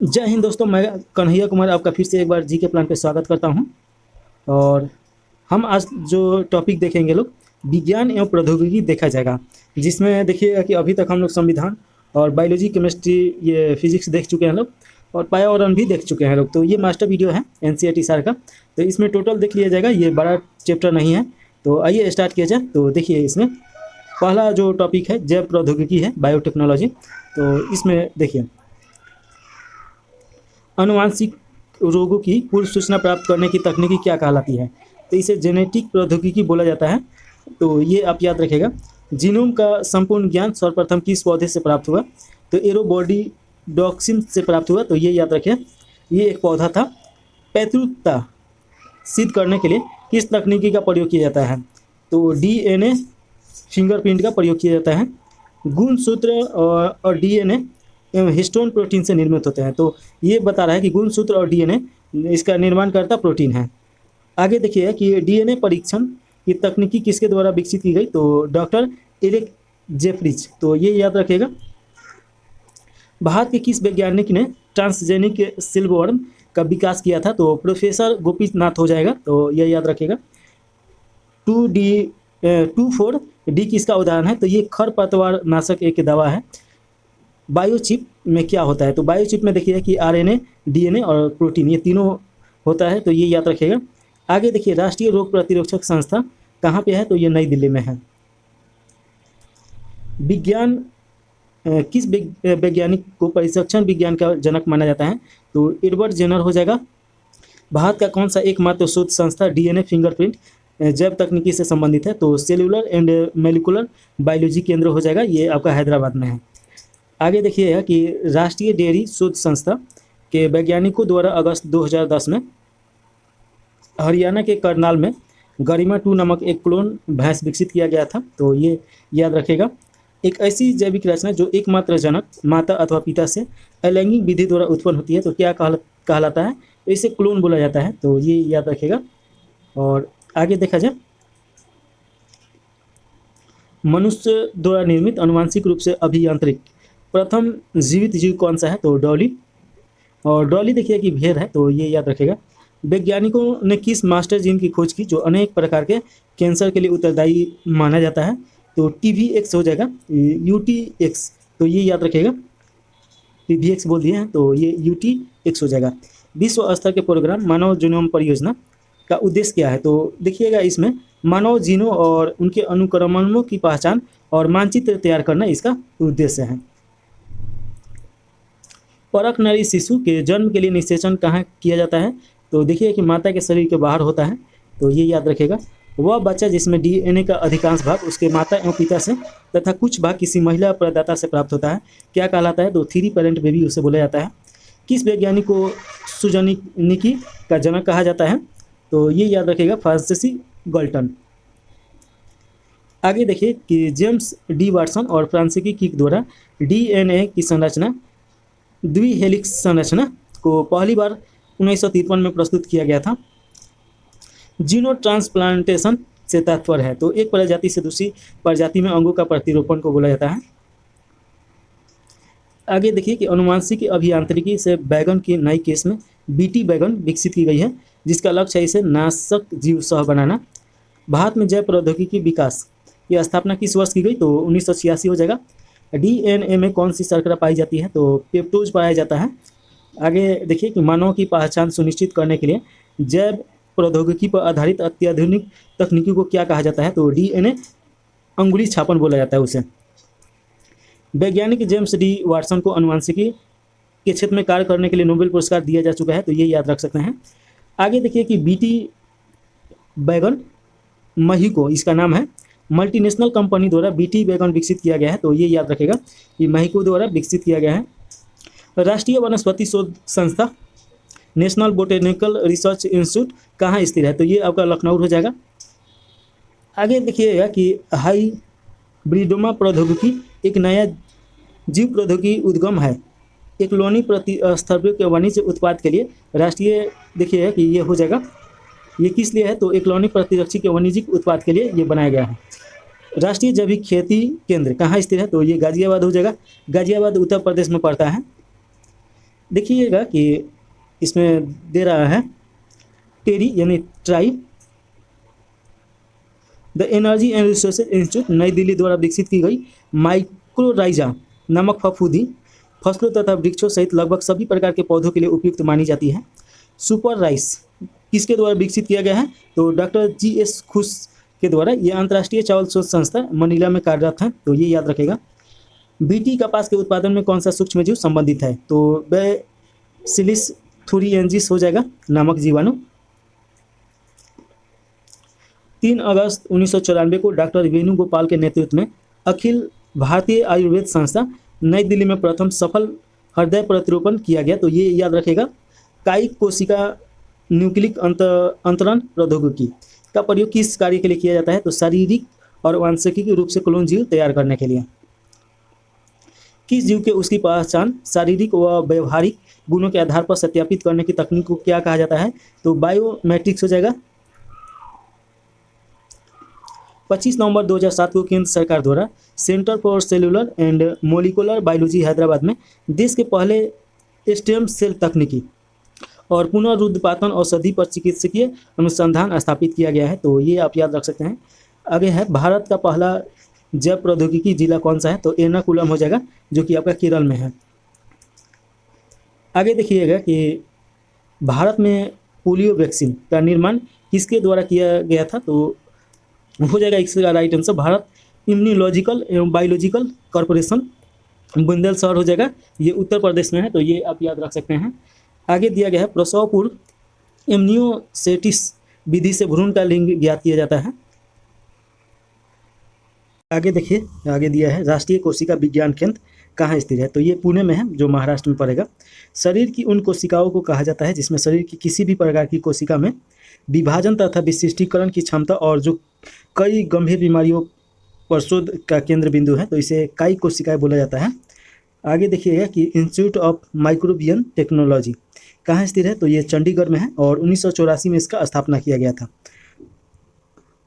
जय हिंद दोस्तों, मैं कन्हैया कुमार आपका फिर से एक बार जी के प्लान पे स्वागत करता हूं। और हम आज जो टॉपिक देखेंगे लोग, विज्ञान एवं प्रौद्योगिकी देखा जाएगा। जिसमें देखिएगा कि अभी तक हम लोग संविधान और बायोलॉजी, केमिस्ट्री, ये फिजिक्स देख चुके हैं लोग, और पर्यावरण भी देख चुके हैं लोग। तो ये मास्टर वीडियो है एनसीईआरटी सर का, तो इसमें टोटल देख लिया जाएगा। ये बड़ा चैप्टर नहीं है, तो आइए स्टार्ट किया जाए। तो देखिए, इसमें पहला जो टॉपिक है जैव प्रौद्योगिकी है, बायोटेक्नोलॉजी। तो इसमें देखिए, आनुवांशिक रोगों की पूर्व सूचना प्राप्त करने की तकनीकी क्या कहलाती है? तो इसे जेनेटिक प्रौद्योगिकी बोला जाता है। तो ये आप याद रखेगा। जीनोम का संपूर्ण ज्ञान सर्वप्रथम किस पौधे से प्राप्त हुआ? तो एरोबॉडी डॉक्सिन से प्राप्त हुआ। तो ये याद रखें, ये एक पौधा था। पैतृकता सिद्ध करने के लिए किस तकनीकी का प्रयोग किया जाता है? तो डीएनए फिंगरप्रिंट का प्रयोग किया जाता है। गुणसूत्र और डीएनए एवं हिस्टोन प्रोटीन से निर्मित होते हैं। तो ये बता रहा है कि गुणसूत्र और डीएनए इसका निर्माण करता प्रोटीन है। आगे देखिए कि डीएनए परीक्षण की तकनीकी किसके द्वारा विकसित की गई? तो डॉक्टर एरिक जेफरीज। तो ये याद रखिएगा। भारत के किस वैज्ञानिक ने ट्रांसजेनिक सिल्कवर्म का विकास किया था? तो प्रोफेसर गोपीनाथ हो जाएगा। तो ये याद रखिएगा। 2,4-D किसका उदाहरण है? तो ये खरपतवार नाशक एक दवा है। बायोचिप में क्या होता है? तो बायोचिप में देखिए कि आरएनए, डीएनए और प्रोटीन, ये तीनों होता है। तो ये याद रखिएगा। आगे देखिए, राष्ट्रीय रोग प्रतिरोधक संस्था कहाँ पे है? तो ये नई दिल्ली में है। विज्ञान किस वैज्ञानिक को परिसंचरण विज्ञान का जनक माना जाता है? तो एडवर्ड जेनर हो जाएगा। भारत का कौन सा एकमात्र शोध संस्था डीएनए फिंगरप्रिंट जैव तकनीकी से संबंधित है? तो सेल्यूलर एंड मोलिकुलर बायोलॉजी केंद्र हो जाएगा। ये आपका हैदराबाद में है। आगे देखिएगा कि राष्ट्रीय डेयरी शोध संस्था के वैज्ञानिकों द्वारा अगस्त 2010 में हरियाणा के करनाल में गरिमा 2 नामक एक क्लोन भैंस विकसित किया गया था। तो ये याद रखेगा। एक ऐसी जैविक रचना जो एकमात्र जनक माता अथवा पिता से अलैंगिक विधि द्वारा उत्पन्न होती है, तो क्या कहलाता है? तो इसे क्लोन बोला जाता है। तो ये याद रखेगा। और आगे देखा जाए, मनुष्य द्वारा निर्मित आनुवांशिक रूप से अभियांत्रिक प्रथम जीवित जीव कौन सा है? तो डॉली। और डॉली देखिए कि भेड़ है। तो ये याद रखेगा। वैज्ञानिकों ने किस मास्टर जीन की खोज की जो अनेक प्रकार के कैंसर के लिए उत्तरदायी माना जाता है? तो टीवीएक्स हो जाएगा, यूटीएक्स। तो ये याद रखेगा। टीवीएक्स बोल दिए हैं, तो ये यूटीएक्स हो जाएगा। विश्व स्तर के प्रोग्राम मानव जीनोम परियोजना का उद्देश्य क्या है? तो देखिएगा, इसमें मानव जीनों और उनके अनुक्रमणों की पहचान और मानचित्र तैयार करना इसका उद्देश्य है। परख नारी शिशु के जन्म के लिए निषेचन कहाँ किया जाता है? तो देखिए कि माता के शरीर के बाहर होता है। तो ये याद रखेगा। वह बच्चा जिसमें डीएनए का अधिकांश भाग उसके माता एवं पिता से तथा कुछ भाग किसी महिला प्रदाता से प्राप्त होता है, क्या कहलाता है? तो 3 पेरेंट बेबी उसे बोला जाता है। किस वैज्ञानिक को सुजनिकी का जनक कहा जाता है? तो ये याद रखेगा, फ्रांसीसी गल्टन। आगे देखिए कि जेम्स डी वाटसन और फ्रांसीसी किक द्वारा डीएनए की संरचना, द्विहेलिक्स संरचना को पहली बार 1953 में प्रस्तुत किया गया था। जीनो ट्रांसप्लांटेशन से तात्पर्य है? तो एक प्रजाति से दूसरी प्रजाति में अंगों का प्रतिरोपण को बोला जाता है। आगे देखिए कि अनुवांशिक अभियांत्रिकी से बैगन की नई किस्म बीटी बैगन विकसित की गई है, जिसका लक्ष्य है इसे नाशक जीव सह बनाना। भारत में जैव प्रौद्योगिकी विकास की स्थापना किस वर्ष की गई? तो 1986 हो जाएगा। डीएनए में कौन सी शर्करा पाई जाती है? तो पेप्टोज पाया जाता है। आगे देखिए कि मानव की पहचान सुनिश्चित करने के लिए जैव प्रौद्योगिकी पर आधारित अत्याधुनिक तकनीकी को क्या कहा जाता है? तो डीएनए अंगुली छापन बोला जाता है उसे। वैज्ञानिक जेम्स डी वाटसन को आनुवंशिकी के क्षेत्र में कार्य करने के लिए नोबेल पुरस्कार दिया जा चुका है। तो ये याद रख सकते हैं। आगे देखिए कि बीटी बैगन महिको इसका नाम है। मल्टीनेशनल कंपनी द्वारा बीटी बैगन विकसित किया गया है। तो ये याद रखेगा कि महिको द्वारा विकसित किया गया है। राष्ट्रीय वनस्पति शोध संस्था नेशनल बोटेनिकल रिसर्च इंस्टीट्यूट कहाँ स्थित है? तो ये आपका लखनऊ हो जाएगा। आगे देखिएगा कि हाइब्रिडोमा प्रौद्योगिकी एक नया जीव प्रौद्योगिकी उद्गम है। एक कॉलोनी प्रतिस्पर्धी के वाणिज्य उत्पाद के लिए राष्ट्रीय देखिए कि ये हो जाएगा। ये किस लिए है? तो एक कॉलोनी प्रतिरक्षी के वाणिज्यिक उत्पाद के लिए ये बनाया गया है। राष्ट्रीय जैविक खेती केंद्र कहाँ स्थित है? तो ये गाजियाबाद हो जाएगा। गाजियाबाद उत्तर प्रदेश में पड़ता है। देखिएगा कि इसमें दे रहा है टेरी यानी try. The energy and resources institute नई दिल्ली द्वारा विकसित की गई माइक्रोराइजा नामक फफूंदी फसलों तथा वृक्षों सहित लगभग सभी प्रकार के पौधों के लिए उपयुक्त मानी जाती है। सुपर राइस किसके द्वारा विकसित किया गया है? तो डॉक्टर GS खुश के द्वारा। ये अंतर्राष्ट्रीय चावल शोध संस्था मनीला में कार्यरत है, तो ये याद रखेगा। बीटी कपास के उत्पादन में कौन सा सूक्ष्मजीव संबंधित है? तो बैसिलिस थुरिएंसिस हो जाएगा नामक जीवाणु। 3 अगस्त 1994 को डॉक्टर वेणुगोपाल के नेतृत्व में अखिल भारतीय आयुर्वेद संस्था नई दिल्ली में प्रथम सफल हृदय प्रतिरोपण किया गया, तो ये याद रखेगा। कायिक कोशिका न्यूक्लिक अंतरण प्रौद्योगिकी का प्रयोग किस कार्य के लिए किया जाता है? तो शारीरिक और वांशिक रूप से क्लोन जीव तैयार करने के लिए। किस जीव के उसकी पहचान शारीरिक व व्यवहारिक गुणों के आधार पर सत्यापित करने की तकनीक को क्या कहा जाता है? तो बायोमेट्रिक्स हो जाएगा। 25 नवंबर 2007 को केंद्र सरकार द्वारा centre for cellular and molecular biology Hyderabad में देश के पहले स्टेम सेल तकनीकी और पुनरुत्पादन औषधि पर चिकित्सकीय अनुसंधान स्थापित किया गया है, तो ये आप याद रख सकते हैं। आगे है भारत का पहला जैव प्रौद्योगिकी जिला कौन सा है? तो एर्नाकुलम हो जाएगा, जो कि आपका केरल में है। आगे देखिएगा कि भारत में पोलियो वैक्सीन का निर्माण किसके द्वारा किया गया था? तो हो जाएगा इसका राइट आंसर भारत इम्यूनोलॉजिकल एवं बायोलॉजिकल कॉरपोरेशन बुंदेलशहर हो जाएगा, ये उत्तर प्रदेश में है, तो ये आप याद रख सकते हैं। आगे दिया गया है प्रसव पूर्व एमनियोसेटिस विधि से भ्रूण का लिंग ज्ञात किया जाता है। आगे देखिए, आगे दिया है राष्ट्रीय कोशिका विज्ञान केंद्र कहाँ स्थित है? तो ये पुणे में है, जो महाराष्ट्र में पड़ेगा। शरीर की उन कोशिकाओं को कहा जाता है जिसमें शरीर की किसी भी प्रकार की कोशिका में विभाजन तथा विशिष्टीकरण की क्षमता और जो कई गंभीर बीमारियों पर शोध का केंद्र बिंदु है, तो इसे कायी कोशिकाएं बोला जाता है। आगे देखिएगा कि इंस्टीट्यूट ऑफ माइक्रोबियन टेक्नोलॉजी कहाँ स्थित है? तो ये चंडीगढ़ में है और 1984 में इसका स्थापना किया गया था।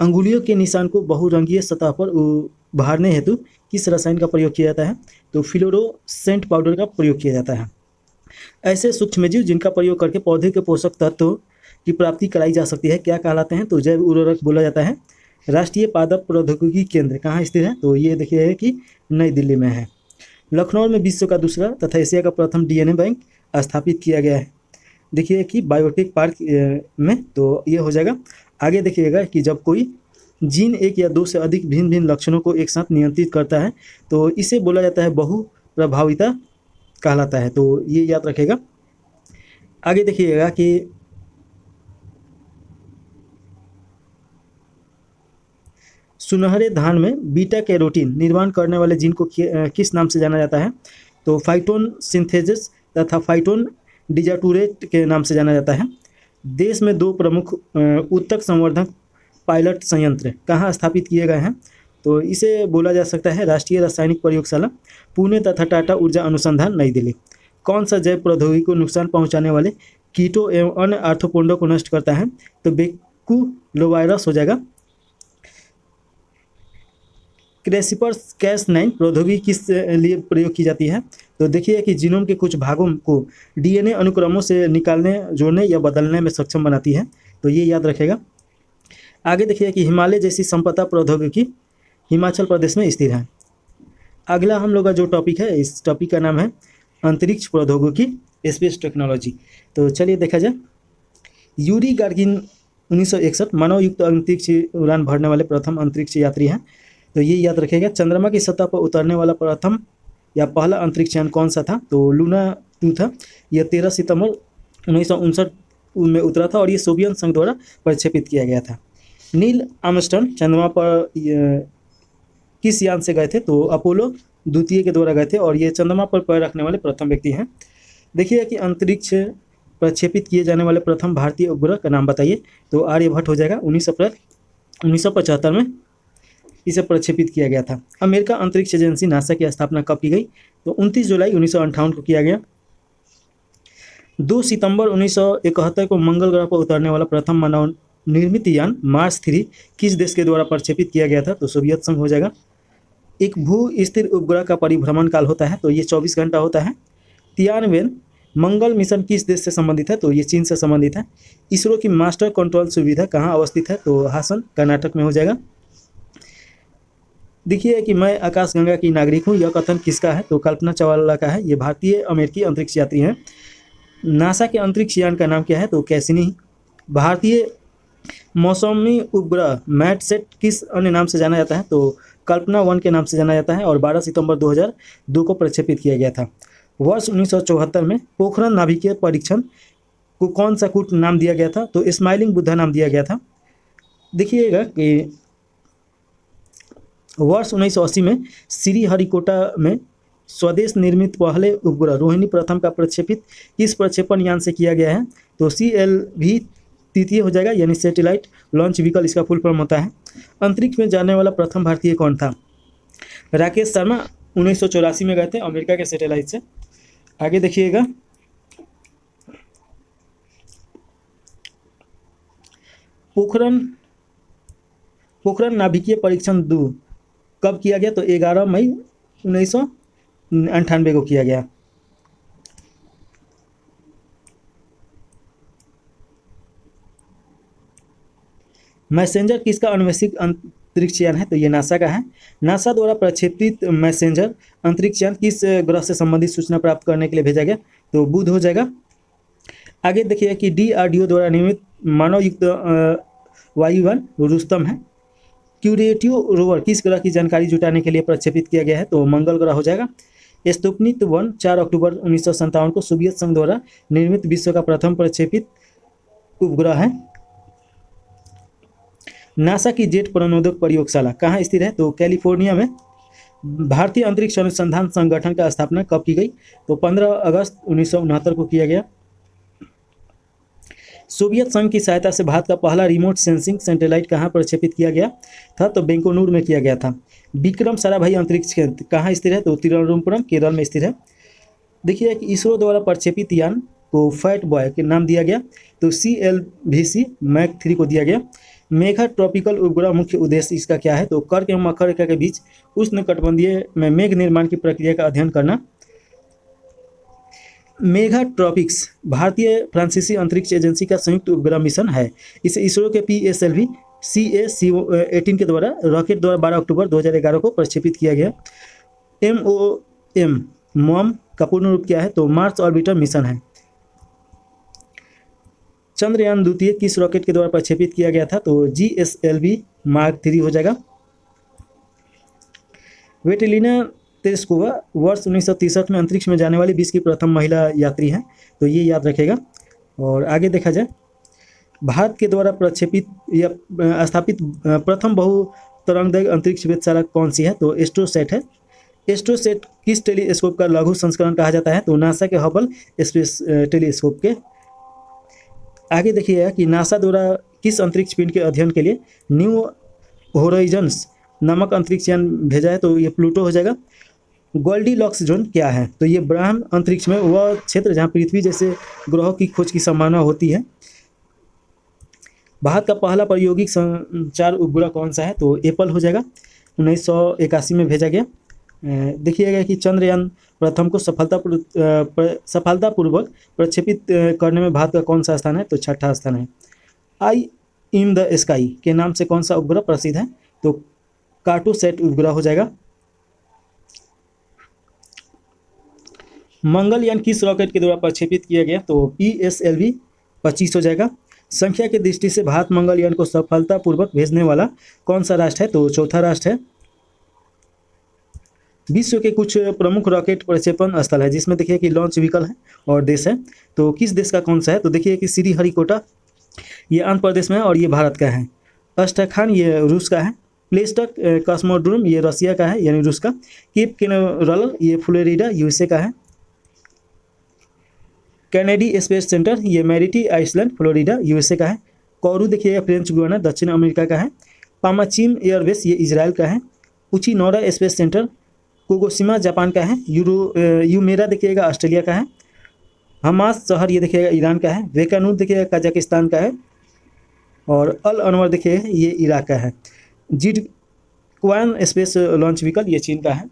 अंगुलियों के निशान को बहुरंगीय सतह पर उभारने हेतु किस रसायन का प्रयोग किया जाता है? तो फ्लोरोसेंट पाउडर का प्रयोग किया जाता है। ऐसे सूक्ष्मजीव जिनका प्रयोग करके पौधे के पोषक तत्वों की प्राप्ति कराई जा सकती है क्या कहलाते हैं? तो जैव उर्वरक बोला जाता है। राष्ट्रीय पादप प्रौद्योगिकी केंद्र कहाँ स्थित है? तो ये देखिए कि नई दिल्ली में है। लखनऊ में विश्व का दूसरा तथा एशिया का प्रथम DNA बैंक स्थापित किया गया है, देखिए कि बायोटेक पार्क में, तो ये हो जाएगा। आगे देखिएगा कि जब कोई जीन एक या दो से अधिक भिन्न भिन्न लक्षणों को एक साथ नियंत्रित करता है तो इसे बोला जाता है बहु प्रभाविता कहलाता है, तो ये याद रखेगा। आगे देखिएगा कि सुनहरे धान में बीटा कैरोटीन निर्माण करने वाले जीन को किस नाम से जाना जाता है? तो फाइटोन सिंथेसिस तथा फाइटोन डिजाटूरेट के नाम से जाना जाता है। देश में 2 प्रमुख उत्तक संवर्धक पायलट संयंत्र कहाँ स्थापित किए गए हैं? तो इसे बोला जा सकता है राष्ट्रीय रासायनिक प्रयोगशाला पुणे तथा टाटा ऊर्जा अनुसंधान नई दिल्ली। कौन सा जैव प्रौद्योगिकी को नुकसान पहुंचाने वाले कीटो एवं अन्य आर्थ्रोपोडा को नष्ट करता है? तो बेकुलोवायरस हो जाएगा। क्रिस्पर-Cas9 प्रौद्योगिकी किस लिए प्रयोग की जाती है? तो देखिए कि जीनोम के कुछ भागों को DNA अनुक्रमों से निकालने, जोड़ने या बदलने में सक्षम बनाती है, तो ये याद रखेगा। आगे देखिए कि हिमालय जैसी संपदा प्रौद्योगिकी हिमाचल प्रदेश में स्थित है। अगला हम लोग का जो टॉपिक है, इस टॉपिक का नाम है अंतरिक्ष प्रौद्योगिकी स्पेस टेक्नोलॉजी। तो चलिए देखा जाए। यूरी गार्गिन 1961 मानवयुक्त अंतरिक्ष उड़ान भरने वाले प्रथम अंतरिक्ष यात्री हैं, तो ये याद रखेगा। चंद्रमा की सतह पर उतरने वाला प्रथम या पहला अंतरिक्ष यान कौन सा था? तो लूना 2 था। यह 13 सितंबर 1959 में उतरा था और ये सोवियत संघ द्वारा प्रक्षेपित किया गया था। नील आर्मस्ट्रांग चंद्रमा पर किस यान से गए थे? तो अपोलो 2 के द्वारा गए थे और ये चंद्रमा पर पैर रखने वाले प्रथम व्यक्ति हैं। देखिए कि अंतरिक्ष प्रक्षेपित किए जाने वाले प्रथम भारतीय उपग्रह का नाम बताइए। तो आर्यभट्ट हो जाएगा। 19 अप्रैल 1975 में इसे प्रक्षेपित किया गया था। अमेरिका अंतरिक्ष एजेंसी नासा की स्थापना कब की गई? तो 29 जुलाई 1958 को किया गया। 2 सितंबर 1971 को मंगल ग्रह पर उतरने वाला प्रथम मानव निर्मित यान मार्स 3 किस देश के द्वारा प्रक्षेपित किया गया था? तो सोवियत संघ हो जाएगा। एक भू स्थिर उपग्रह का परिभ्रमण काल होता है, तो ये 24 घंटा होता है। तियानवेन मंगल मिशन किस देश से संबंधित है? तो ये चीन से संबंधित है। इसरो की मास्टर कंट्रोल सुविधा कहाँ अवस्थित है? तो हासन कर्नाटक में हो जाएगा। देखिए कि मैं आकाशगंगा की नागरिक हूँ, यह कथन किसका है? तो कल्पना चावला का है। ये भारतीय अमेरिकी अंतरिक्ष यात्री हैं। नासा के अंतरिक्ष यान का नाम क्या है? तो कैसिनी। भारतीय मौसमी उपग्रह मैटसेट किस अन्य नाम से जाना जाता है? तो कल्पना 1 के नाम से जाना जाता है और 12 सितंबर 2002 को प्रक्षेपित किया गया था। वर्ष 1974 में पोखरण नाभिकीय परीक्षण को कौन सा कूट नाम दिया गया था? तो स्माइलिंग बुद्धा नाम दिया गया था। देखिएगा कि वर्ष 1980 में श्रीहरिकोटा में स्वदेश निर्मित पहले उपग्रह रोहिणी प्रथम का प्रक्षेपित किस प्रक्षेपण यान से किया गया है? तो CLV तृतीय हो जाएगा, यानी सैटेलाइट लॉन्च व्हीकल इसका फुल फॉर्म होता है। अंतरिक्ष में जाने वाला प्रथम भारतीय कौन था? राकेश शर्मा 1984 में गए थे अमेरिका के सैटेलाइट से। आगे देखिएगा, पोखरण नाभिकीय परीक्षण 2 कब किया गया? तो 11 मई 1998 को किया गया। मैसेंजर किसका अन्वेषित अंतरिक्ष यान है? तो ये नासा का है। नासा द्वारा प्रक्षेपित मैसेंजर अंतरिक्ष यान किस ग्रह से संबंधित सूचना प्राप्त करने के लिए भेजा गया? तो बुध हो जाएगा। आगे देखिए कि DRDO द्वारा निर्मित मानवयुक्त वायुयान रुस्तम है। क्यूरेटिव रोवर किस ग्रह की जानकारी जुटाने के लिए प्रक्षेपित किया गया है? तो मंगल ग्रह हो जाएगा। स्पुतनिक 1 4 अक्टूबर 1957 को सोवियत संघ द्वारा निर्मित विश्व का प्रथम प्रक्षेपित उपग्रह है। नासा की जेट प्रणोदक प्रयोगशाला कहाँ स्थित है? तो कैलिफोर्निया में। भारतीय अंतरिक्ष अनुसंधान संगठन का स्थापना कब की गई? तो 15 अगस्त 1969 को किया गया। सोवियत संघ की सहायता से भारत का पहला रिमोट सेंसिंग सैटेलाइट कहाँ प्रक्षेपित किया गया था? तो बेंगलुरु में किया गया था। विक्रम साराभाई अंतरिक्ष केंद्र कहाँ स्थित है? तो तिरुवनंतपुरम केरल में स्थित है। देखिए कि इसरो द्वारा प्रक्षेपित यान को फैट बॉय के नाम दिया गया, तो CLVC मैक 3 को दिया गया। मेघा ट्रॉपिकल उपग्रह मुख्य उद्देश्य इसका क्या है? तो कर्क एवं मकर रेखा के बीच उष्णकटिबंधीय में मेघ निर्माण की प्रक्रिया का अध्ययन करना। मेघा ट्रॉपिक्स भारतीय फ्रांसीसी अंतरिक्ष एजेंसी का संयुक्त उपग्रह मिशन है। इसे इसरो के PSLV CA-18 के द्वारा रॉकेट द्वारा 12 अक्टूबर 2011 को प्रक्षेपित किया गया। MOM का पूर्ण रूप क्या है? तो मार्स ऑर्बिटर मिशन है। चंद्रयान द्वितीय किस रॉकेट के द्वारा प्रक्षेपित किया गया था? तो GSLV मार्क 3 हो जाएगा। वेटेलिना तेरेस्कोवा वर्ष 1963 में अंतरिक्ष में जाने वाली विश्व की प्रथम महिला यात्री हैं, तो ये याद रखेगा। और आगे देखा जाए, भारत के द्वारा प्रक्षेपित या स्थापित प्रथम बहुतरंगदैर्घ्य अंतरिक्ष वेधशाला कौन सी है? तो एस्ट्रोसैट है। एस्ट्रोसैट किस टेलीस्कोप का लघु संस्करण कहा जाता है? तो नासा के हबल स्पेस टेलीस्कोप के। आगे देखिएगा कि नासा द्वारा किस अंतरिक्ष पिंड के अध्ययन के लिए न्यू होराइजन्स नामक अंतरिक्ष यान भेजा है? तो ये प्लूटो हो जाएगा। गोल्डीलॉक्स जोन क्या है? तो ये ब्रह्म अंतरिक्ष में वह क्षेत्र जहाँ पृथ्वी जैसे ग्रहों की खोज की संभावना होती है। भारत का पहला प्रायोगिक संचार उपग्रह कौन सा है? तो एप्पल हो जाएगा। 1981 में भेजा गया। देखिएगा कि चंद्रयान प्रथम को सफलतापूर्वक प्रक्षेपित करने में भारत का कौन सा स्थान है? तो 6ठा स्थान है। आई इन द स्काई के नाम से कौन सा उपग्रह प्रसिद्ध है? तो कार्टोसैट उपग्रह हो जाएगा। मंगलयान किस रॉकेट के द्वारा प्रक्षेपित किया गया? तो PSLV 25 हो जाएगा। संख्या की दृष्टि से भारत मंगलयान को सफलतापूर्वक भेजने वाला कौन सा राष्ट्र है? तो चौथा राष्ट्र है। विश्व के कुछ प्रमुख रॉकेट प्रक्षेपण स्थल है, जिसमें देखिए कि लॉन्च व्हीकल है और देश है। तो किस देश का कौन सा है? तो देखिए कि श्रीहरिकोटा ये आंध्र प्रदेश में है और ये भारत का है। अष्टरखान ये रूस का है। प्लेस्टक कॉस्मोड्रोम ये रसिया का है, यानी रूस का। केप कैनावरल ये फ्लोरिडा USA का है। कैनेडी स्पेस सेंटर ये मेरिटी आइसलैंड फ्लोरिडा USA का है। कोरू देखिएगा फ्रेंच गुयाना दक्षिण अमेरिका का है। पामाचिम एयरबेस ये इजराइल का है। उचिनोरा स्पेस सेंटर कोगोशिमा जापान का है। यूमेरा देखिएगा ऑस्ट्रेलिया का है। हमास शहर ये देखिएगा ईरान का है। वेकानूर देखिएगा कजाकिस्तान का है। और अल अनवर देखिएगा ये इराक का है। जिडक्वान स्पेस लॉन्च व्हीकल ये चीन का है।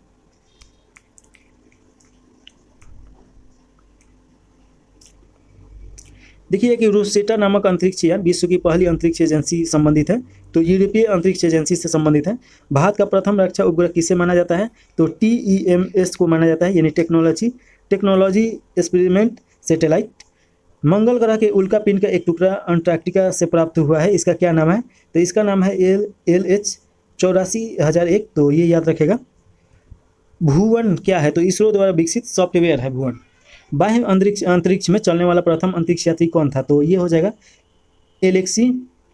देखिए कि रोसेटा नामक अंतरिक्ष यान विश्व की पहली अंतरिक्ष एजेंसी संबंधित है, तो यूरोपीय अंतरिक्ष एजेंसी से संबंधित है। भारत का प्रथम रक्षा उपग्रह किसे माना जाता है, तो TEMS को माना जाता है, यानी टेक्नोलॉजी एक्सपेरिमेंट सैटेलाइट। मंगल ग्रह के उल्का पिंड का एक टुकड़ा अंटार्कटिका से प्राप्त हुआ है, इसका क्या नाम है, तो इसका नाम है LH84,001, तो ये याद रखेगा। भुवन क्या है, तो इसरो द्वारा विकसित सॉफ्टवेयर है भुवन। बाह्य अंतरिक्ष में चलने वाला प्रथम अंतरिक्ष यात्री कौन था, तो ये हो जाएगा एलेक्सी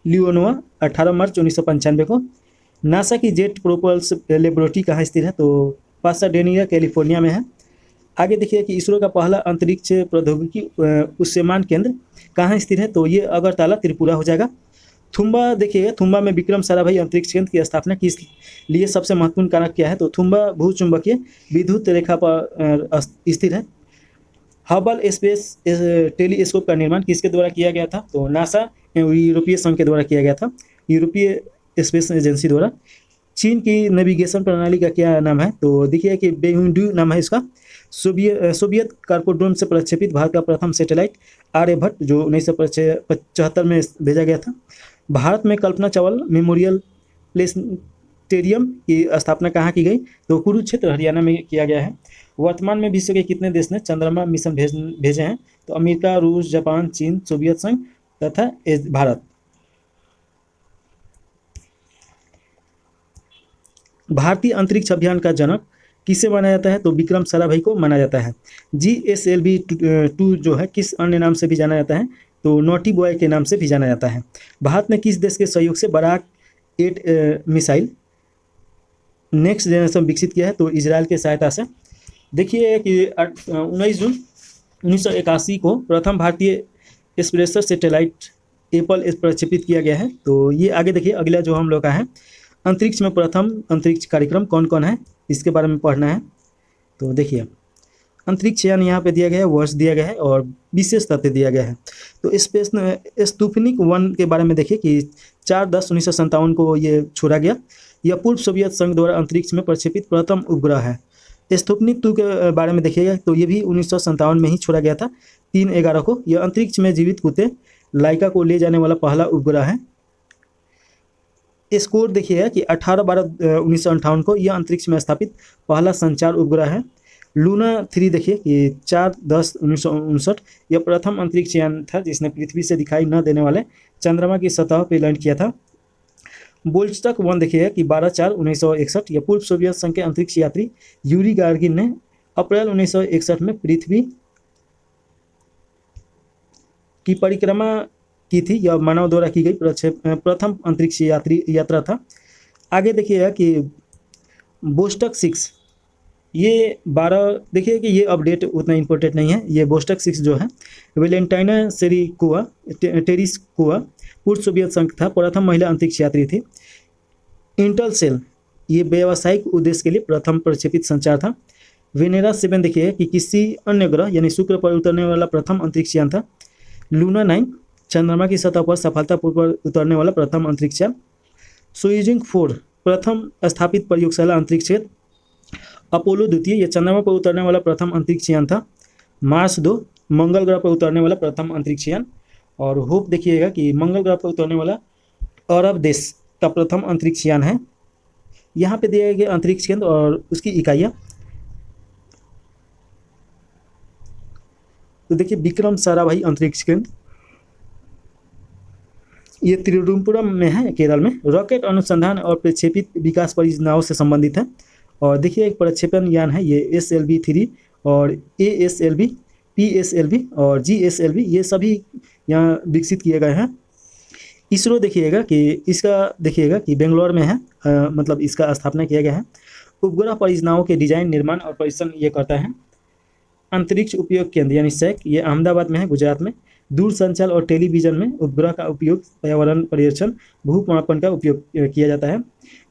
लियोनोवा, 18 मार्च 1995 को। नासा की जेट प्रोपल्स लेबोरेटरी कहाँ स्थित है, तो पासाडेनिया कैलिफोर्निया में है। आगे देखिए कि इसरो का पहला अंतरिक्ष प्रौद्योगिकी उस्यमान केंद्र कहाँ स्थित है, तो ये अगरतला त्रिपुरा हो जाएगा। थुम्बा देखिएगा, थुम्बा में विक्रम साराभाई अंतरिक्ष केंद्र की स्थापना किस लिए सबसे महत्वपूर्ण कारक क्या है, तो थुम्बा भूचुंबकीय विद्युत रेखा पर स्थित है। हबल स्पेस टेलीस्कोप का निर्माण किसके द्वारा किया गया था, तो नासा यूरोपीय संघ के द्वारा किया गया था, यूरोपीय स्पेस एजेंसी द्वारा। चीन की नेविगेशन प्रणाली का क्या नाम है, तो देखिए कि बेहुंडू नाम है इसका। सोवियत कार्पोड्रोम से प्रक्षेपित भारत का प्रथम सैटेलाइट आर्यभट्ट, जो 1975 में भेजा गया था। भारत में कल्पना चावला मेमोरियल प्लेनेटेरियम की स्थापना कहाँ की गई, तो कुरुक्षेत्र हरियाणा में किया गया है। वर्तमान में विश्व के कितने देश ने चंद्रमा मिशन भेजे हैं, तो अमेरिका, रूस, जापान, चीन, सोवियत संघ तथा भारत। भारतीय अंतरिक्ष अभियान का जनक किसे माना जाता है, तो विक्रम साराभाई को माना जाता है। GSLV-2 जो है किस अन्य नाम से भी जाना जाता है, तो नॉटी बॉय के नाम से भी जाना जाता है। भारत ने किस देश के सहयोग से बराक 8 मिसाइल नेक्स्ट जनरेशन विकसित किया है, तो इजराइल के सहायता से। देखिए कि 19 जून 1981 को प्रथम भारतीय स्पेसर सैटेलाइट एपल प्रक्षेपित किया गया है, तो ये आगे देखिए अगला जो हम लोग का है अंतरिक्ष में प्रथम अंतरिक्ष कार्यक्रम कौन कौन है, इसके बारे में पढ़ना है। तो देखिए अंतरिक्ष यान यहाँ पे दिया गया है, वर्ष दिया गया है और विशेष तथ्य दिया गया है। तो स्पेस स्पुतनिक 1 के बारे में देखिए कि 4/10/1957 को ये छोड़ा गया। यह पूर्व सोवियत संघ द्वारा अंतरिक्ष में प्रक्षेपित प्रथम उपग्रह है। स्पुतनिक 2 के बारे में देखिएगा, तो ये भी 1957 में ही छोड़ा गया था, 3/11 को। यह अंतरिक्ष में जीवित कुत्ते लाइका को ले जाने वाला पहला उपग्रह है। स्कोर देखिएगा कि 18/12/1958 को यह अंतरिक्ष में स्थापित पहला संचार उपग्रह है। लूना 3 देखिए कि 4/10/1959 यह प्रथम अंतरिक्ष यान था जिसने पृथ्वी से दिखाई न देने वाले चंद्रमा की सतह पर लैंड किया था। बोल्स्टक 1 देखिएगा कि 12/4/1961 यह पूर्व सोवियत संघ के अंतरिक्ष यात्री यूरी गार्गिन ने अप्रैल 1961 में पृथ्वी की परिक्रमा की थी। यह मानव द्वारा की गई प्रथम अंतरिक्ष यात्रा था। आगे देखिएगा कि बोस्टक 6 ये 12 देखिए कि ये अपडेट उतना इम्पोर्टेंट नहीं है। ये बोस्टक 6 जो है वेलेंटाइना टेरेस्कोवा पूर्व सोवियत संघ था, प्रथम महिला अंतरिक्ष यात्री थी। इंटेलसेल ये व्यावसायिक उद्देश्य के लिए प्रथम प्रक्षेपित संचार था। वेनेरा 7 देखिए कि किसी अन्य ग्रह यानी शुक्र पर उतरने वाला प्रथम अंतरिक्ष यान था। लूना 9 चंद्रमा की सतह पर सफलतापूर्वक उतरने वाला प्रथम अंतरिक्ष यान। सोयुजिंग 4 प्रथम स्थापित प्रयोगशाला अंतरिक्ष यान। अपोलो 2 यह चंद्रमा पर उतरने वाला प्रथम अंतरिक्ष यान था। मार्स 2 मंगल ग्रह पर उतरने वाला प्रथम अंतरिक्ष यान। और होप देखिएगा कि मंगल ग्रह पर उतरने वाला अरब देश का प्रथम अंतरिक्ष यान है। यहाँ पे दिए गए अंतरिक्ष केंद्र और उसकी इकाइयाँ। तो देखिए विक्रम साराभाई अंतरिक्ष केंद्र ये तिरुवनंतपुरम में है, केरल में। रॉकेट अनुसंधान और प्रक्षेपित विकास परियोजनाओं से संबंधित है। और देखिए एक प्रक्षेपण यान है ये SLV-3 और ASLV, PSLV और GSLV ये सभी यहाँ विकसित किए गए हैं। इसरो देखिएगा कि बेंगलोर में है, मतलब इसका स्थापना किया गया है। उपग्रह परियोजनाओं के डिजाइन, निर्माण और परीक्षण ये करता है। अंतरिक्ष उपयोग केंद्र यानी SEC ये अहमदाबाद में है, गुजरात में। दूरसंचार और टेलीविजन में उपग्रह का उपयोग पर्यावरण पर्यवेक्षण, भूमापन का उपयोग किया जाता है।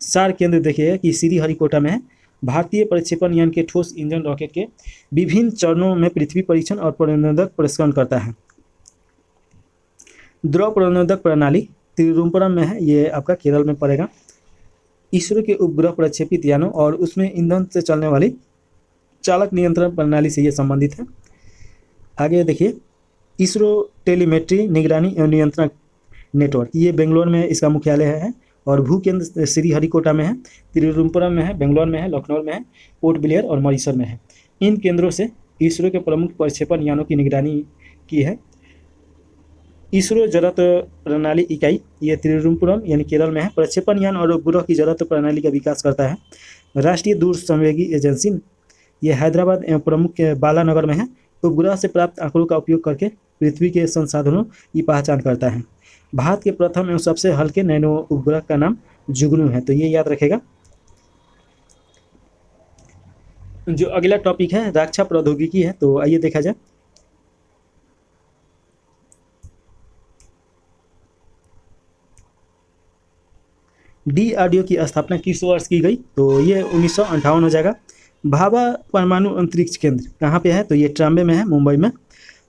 सार केंद्र देखिएगा कि श्रीहरिकोटा में है। भारतीय प्रक्षेपण यान के ठोस इंजन रॉकेट के विभिन्न चरणों में पृथ्वी परीक्षण और प्रणोदक प्रक्षेपण करता है। द्रव प्रणोदक प्रणाली तिरुवनंतपुरम में है, ये आपका केरल में पड़ेगा। इसरो के उपग्रह प्रक्षेपित यानों और उसमें ईंधन से चलने वाली चालक नियंत्रण प्रणाली से ये संबंधित है। आगे देखिए इसरो टेलीमेट्री निगरानी एवं नियंत्रण नेटवर्क, ये बेंगलोर में इसका मुख्यालय है और भू केंद्र श्रीहरिकोटा में है, तिरुवनंतपुरम में है, बेंगलोर में है, लखनऊ में है, पोर्ट ब्लेयर और मॉरिशस में है। इन केंद्रों से इसरो के प्रमुख प्रक्षेपण यानों की निगरानी की है। इसरो जड़त्व प्रणाली इकाई ये तिरुवनंतपुरम यानी केरल में है। प्रक्षेपण यान और उपग्रह की जड़त्व प्रणाली का विकास करता है। राष्ट्रीय दूर संवेदी एजेंसी ये हैदराबाद एवं प्रमुख बालानगर में है। उपग्रह से प्राप्त आंकड़ों का उपयोग करके पृथ्वी के संसाधनों की पहचान करता है। भारत के प्रथम एवं सबसे हल्के नैनो उपग्रह का नाम जुगनू है, तो ये याद रखेगा। जो अगला टॉपिक है रक्षा प्रौद्योगिकी है, तो आइए देखा जाए। DRDO की स्थापना किस वर्ष की गई, तो ये 1958 हो जाएगा। भाभा परमाणु अंतरिक्ष केंद्र कहाँ पे है, तो ये ट्राम्बे में है, मुंबई में।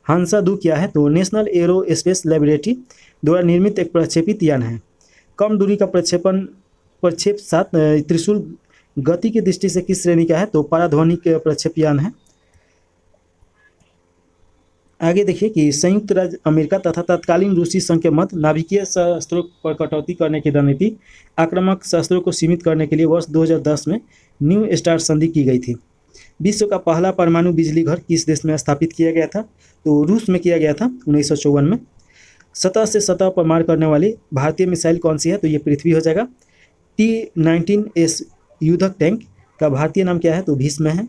हंसा-2 क्या है, तो नेशनल एरोस्पेस लैबोरेटरी द्वारा निर्मित एक प्रक्षेपित यान है। कम दूरी का प्रक्षेप 7 त्रिशूल गति की दृष्टि से किस श्रेणी का है, तो पाराध्वनिक प्रक्षेप यान है। आगे देखिए कि संयुक्त राज्य अमेरिका तथा तत्कालीन रूसी संघ के मध्य नाभिकीय शस्त्रों पर कटौती करने की रणनीति आक्रामक शस्त्रों को सीमित करने के लिए वर्ष 2010 में न्यू स्टार्ट संधि की गई थी। विश्व का पहला परमाणु बिजली घर किस देश में स्थापित किया गया था, तो रूस में किया गया था 1954 में। सतह से सतह पर मार करने वाली भारतीय मिसाइल कौन सी है, तो ये पृथ्वी हो जाएगा। T-19S युद्धक टैंक का भारतीय नाम क्या है, तो भीष्म है।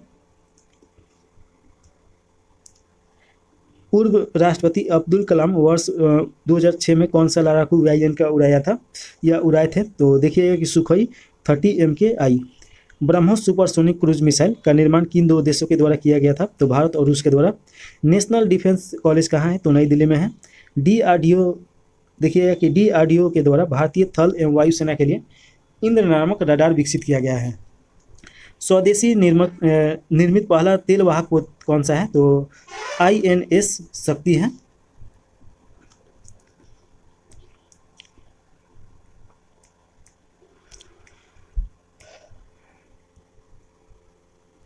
पूर्व राष्ट्रपति अब्दुल कलाम वर्ष 2006 में कौन सा लड़ाकू वायुयान का उड़ाया था या उड़ाए थे, तो देखिएगा कि Sukhoi 30 MKI। BrahMos supersonic cruise missile का निर्माण किन दो देशों के द्वारा किया गया था, तो भारत और रूस के द्वारा। नेशनल डिफेंस कॉलेज कहाँ है, तो नई दिल्ली में है। DRDO देखिएगा कि DRDO के द्वारा भारतीय थल एवं वायुसेना के लिए इंद्र नामक रडार विकसित किया गया है। स्वदेशी निर्मित पहला तेल वाहक पोत कौन सा है, तो INS शक्ति है।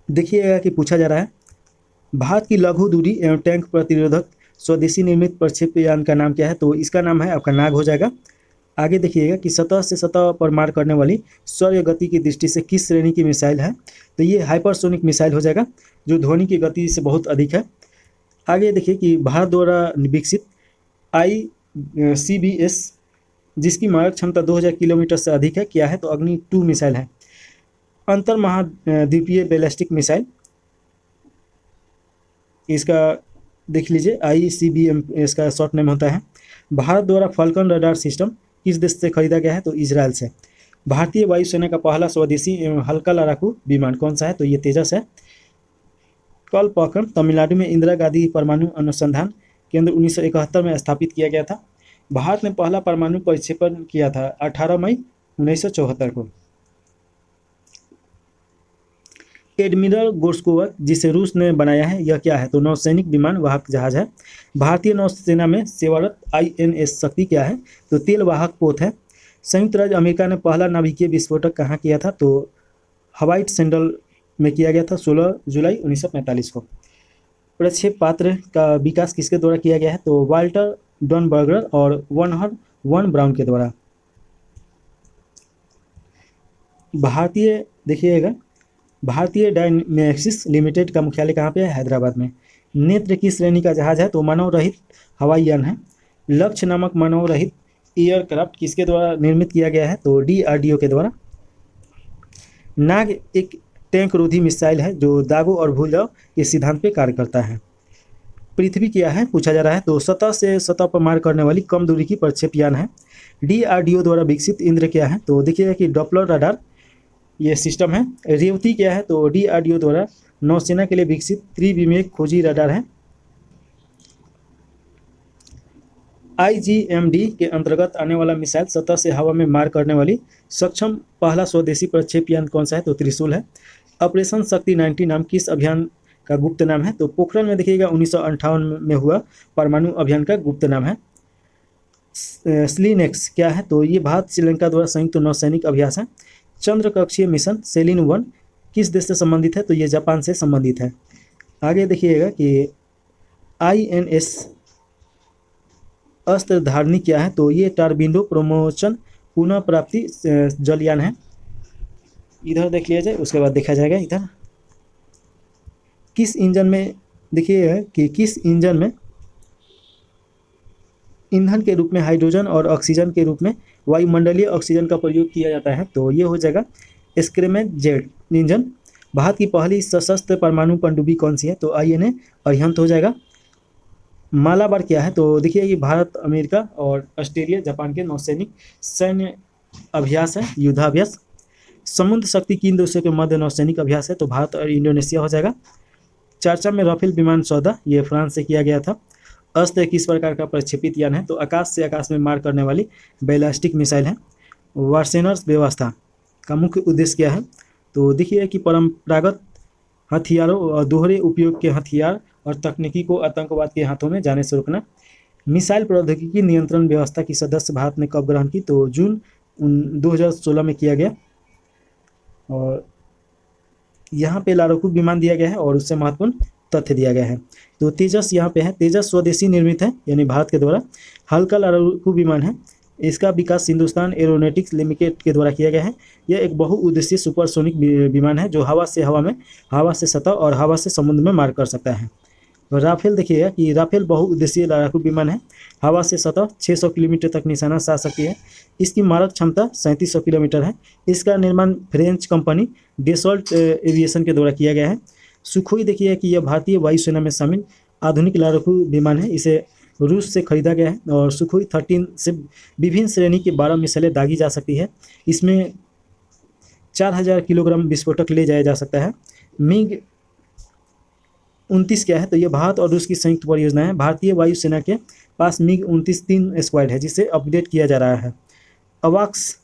देखिएगा कि पूछा जा रहा है भारत की लघु दूरी एवं टैंक प्रतिरोधक स्वदेशी निर्मित प्रक्षेप यान का नाम क्या है, तो इसका नाम है आपका नाग हो जाएगा। आगे देखिएगा कि सतह से सतह पर मार करने वाली सौर्य गति की दृष्टि से किस श्रेणी की मिसाइल है, तो ये हाइपरसोनिक मिसाइल हो जाएगा जो ध्वनि की गति से बहुत अधिक है। आगे देखिए कि भारत द्वारा विकसित ICBS जिसकी मारक क्षमता 2000 किलोमीटर से अधिक है क्या है, तो अग्नि 2 मिसाइल है। अंतर महाद्वीपीय बैलिस्टिक मिसाइल इसका देख लीजिए ICBM इसका शॉर्ट नेम होता है। भारत द्वारा फाल्कन रडार सिस्टम किस देश से खरीदा गया है, तो इजराइल से। भारतीय वायुसेना का पहला स्वदेशी एवं हल्का लड़ाकू विमान कौन सा है, तो ये तेजस है। कलपक्कम तमिलनाडु में इंदिरा गांधी परमाणु अनुसंधान केंद्र 1971 में स्थापित किया गया था। भारत ने पहला परमाणु प्रक्षेपण किया था 18 मई 1974 को। एडमिरल गोर्स्कोव जिसे रूस ने बनाया है यह क्या है, तो नौसैनिक विमान वाहक जहाज है। भारतीय नौसेना में सेवारत INS शक्ति क्या है, तो तेल वाहक पोत है। संयुक्त राज्य अमेरिका ने पहला नाभिकीय विस्फोटक कहाँ किया था, तो हवाई सैंडल में किया गया था 16 जुलाई 1945 को। प्रक्षेप पात्र का विकास किसके द्वारा किया गया है, तो वाल्टर डॉनबर्गर और वर्नर वन ब्राउन के द्वारा। भारतीय डायनेक्सिस लिमिटेड का मुख्यालय कहाँ पे है, हैदराबाद में। नेत्र की श्रेणी का जहाज है, तो मानव रहित हवाई यान है। लक्ष्य नामक मानव रहित एयरक्राफ्ट किसके द्वारा निर्मित किया गया है, तो DRDO के द्वारा। नाग एक टैंक रोधी मिसाइल है जो दागों और भूल जाओ के सिद्धांत पे कार्य करता है। पृथ्वी क्या है पूछा जा रहा है, तो सतह से सतह पर मार करने वाली कम दूरी की प्रक्षेप यान है। DRDO द्वारा विकसित इंद्र क्या है, तो देखिएगा कि डॉपलर रडार ये सिस्टम है। रेवती क्या है, तो DRDO द्वारा नौसेना के लिए विकसित त्रिविमीय खोजी रडार है। IGMD के अंतर्गत आने वाला मिसाइल सतह से हवा में मार करने वाली सक्षम पहला स्वदेशी प्रक्षेप यान कौन सा है, तो त्रिशूल है। ऑपरेशन शक्ति 90 नाम किस अभियान का गुप्त नाम है, तो पोखरण में देखिएगा 1958 में हुआ परमाणु अभियान का गुप्त नाम है। स्लिनेक्स क्या है, तो ये भारत श्रीलंका द्वारा संयुक्त नौसैनिक अभ्यास है। चंद्र कक्षीय मिशन सेलिन-1 किस देश से संबंधित है, तो ये जापान से संबंधित है। आगे देखिएगा कि INS अस्त्र धारणी क्या है? तो ये टारबिंडो प्रमोशन पुनः प्राप्ति जलयान है। इधर देख लिया जाए, उसके बाद देखा जाएगा इधर किस इंजन में, देखिए कि किस इंजन में ईंधन के रूप में हाइड्रोजन और ऑक्सीजन के रूप में वायुमंडलीय ऑक्सीजन का प्रयोग किया जाता है। तो ये हो जाएगा स्क्रेमेट जेट इंजन। भारत की पहली सशस्त्र परमाणु पनडुब्बी कौन सी है? तो INA अरिहंत हो जाएगा। मालाबार क्या है? तो देखिए कि भारत, अमेरिका और ऑस्ट्रेलिया, जापान के नौसैनिक सैन्य अभ्यास है, युद्धाभ्यास। समुद्र शक्ति किन देशों के मध्य नौसैनिक अभ्यास है? तो भारत और इंडोनेशिया हो जाएगा। चर्चा में राफेल विमान सौदा, ये फ्रांस से किया गया था। अस्त्र किस प्रकार का प्रक्षेपित यान है? तो आकाश से आकाश में मार करने वाली बैलिस्टिक मिसाइल है। वार्सेनर्स व्यवस्था का मुख्य उद्देश्य क्या है? तो देखिए कि परंपरागत हथियारों और दोहरे उपयोग के हथियार और तकनीकी को आतंकवाद के हाथों में जाने से रोकना। मिसाइल प्रौद्योगिकी नियंत्रण व्यवस्था की सदस्य भारत ने कब ग्रहण की? तो जून 2016 में किया गया। और यहाँ पे लड़ाकू विमान दिया गया है और उससे महत्वपूर्ण तथ्य दिया गया है। तो तेजस यहाँ पे है। तेजस स्वदेशी निर्मित है, यानी भारत के द्वारा हल्का लड़ाकू विमान है। इसका विकास हिंदुस्तान एरोनॉटिक्स लिमिटेड के द्वारा किया गया है। यह एक बहुउद्देशीय सुपरसोनिक विमान है जो हवा से हवा में, हवा से सतह और हवा से समुद्र में मार कर सकता है। राफेल देखिएगा कि राफेल बहुउद्देशीय लड़ाकू विमान है। हवा से सतह 600 किलोमीटर तक निशाना साध सकती है। इसकी मारक क्षमता 3700 किलोमीटर है। इसका निर्माण फ्रेंच कंपनी डेसॉल्ट एविएशन के द्वारा किया गया है। सुखोई देखिए कि यह भारतीय वायुसेना में शामिल आधुनिक लड़ाकू विमान है। इसे रूस से खरीदा गया है और सुखोई 13 से विभिन्न श्रेणी के 12 मिसाइलें दागी जा सकती है। इसमें 4000 किलोग्राम विस्फोटक ले जाया जा सकता है। मिग 29 क्या है? तो ये भारत और रूस की संयुक्त परियोजना है। भारतीय वायुसेना के पास मिग 29 3 स्क्वाड है जिसे अपडेट किया जा रहा है। अवाक्स